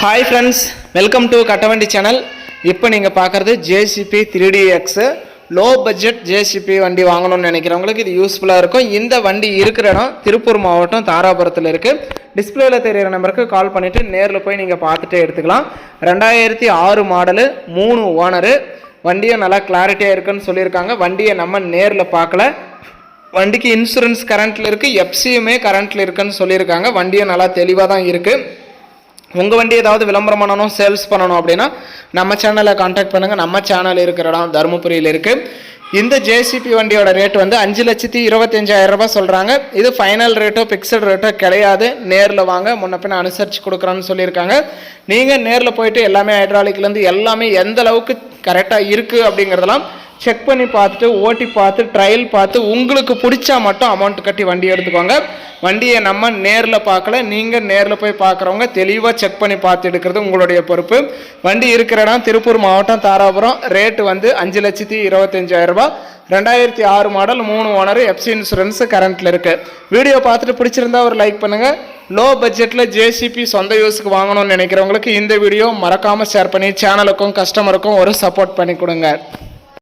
Hi friends, welcome to Kattavandi channel. இப்போ நீங்கள் பார்க்குறது JCB 3DX low budget JCB வண்டி வாங்கணும்னு நினைக்கிறவங்களுக்கு இது யூஸ்ஃபுல்லாக இருக்கும். இந்த வண்டி இருக்கிற இடம் திருப்பூர் மாவட்டம் தாராபுரத்தில் இருக்குது. டிஸ்பிளேயில் தெரிகிற நம்பருக்கு கால் பண்ணிவிட்டு நேரில் போய் நீங்கள் பார்த்துட்டே எடுத்துக்கலாம். 2006 மாடலு, 3 ஓனரு. வண்டியை நல்லா கிளாரிட்டியாக இருக்குன்னு சொல்லியிருக்காங்க. வண்டியை நம்ம நேரில் பார்க்கல. வண்டிக்கு இன்சூரன்ஸ் கரண்ட்டில் இருக்குது, எஃப்சியுமே கரண்ட்டில் இருக்குன்னு சொல்லியிருக்காங்க. வண்டியை நல்லா தெளிவாக தான் இருக்குது. உங்கள் வண்டி ஏதாவது விளம்பரம் பண்ணணும், சேல்ஸ் பண்ணணும் அப்படின்னா நம்ம சேனலை காண்டாக்ட் பண்ணுங்கள். நம்ம சேனல் இருக்கிற இடம் தருமபுரியில் இருக்குது. இந்த ஜேசிபி வண்டியோட ரேட் வந்து 5,25,000 ரூபாய் சொல்கிறாங்க. இது ஃபைனல் ரேட்டோ ஃபிக்ஸட் ரேட்டோ கிடையாது. நேரில் வாங்க, முன்ன பின்ன அனுசரித்து கொடுக்குறோன்னு சொல்லியிருக்காங்க. நீங்கள் நேரில் போயிட்டு எல்லாமே ஹைட்ராலிக்லேருந்து எல்லாமே எந்த அளவுக்கு கரெக்டாக இருக்குது அப்படிங்கிறதெல்லாம் செக் பண்ணி பார்த்துட்டு, ஓட்டி பார்த்து, ட்ரையல் பார்த்து, உங்களுக்கு பிடிச்சா மட்டும் அமௌண்ட் கட்டி வண்டி எடுத்துக்கோங்க. வண்டியை நம்ம நேரில் பார்க்கல, நீங்கள் நேரில் போய் பார்க்குறவங்க தெளிவாக செக் பண்ணி பார்த்து எடுக்கிறது உங்களுடைய பொறுப்பு. வண்டி இருக்கிற இடம் திருப்பூர் மாவட்டம் தாராபுரம். ரேட்டு வந்து 5,25,000 ரூபாய். 2006 மாடல், 3 ஓனர், எஃப்சி இன்சூரன்ஸ் கரண்ட்டில் இருக்குது. வீடியோ பார்த்துட்டு பிடிச்சிருந்தா ஒரு லைக் பண்ணுங்கள். லோ பட்ஜெட்டில் ஜேசிபி சொந்த யூஸுக்கு வாங்கணும்னு நினைக்கிறவங்களுக்கு இந்த வீடியோ மறக்காமல் ஷேர் பண்ணி சேனலுக்கும் கஸ்டமருக்கும் ஒரு சப்போர்ட் பண்ணி கொடுங்க.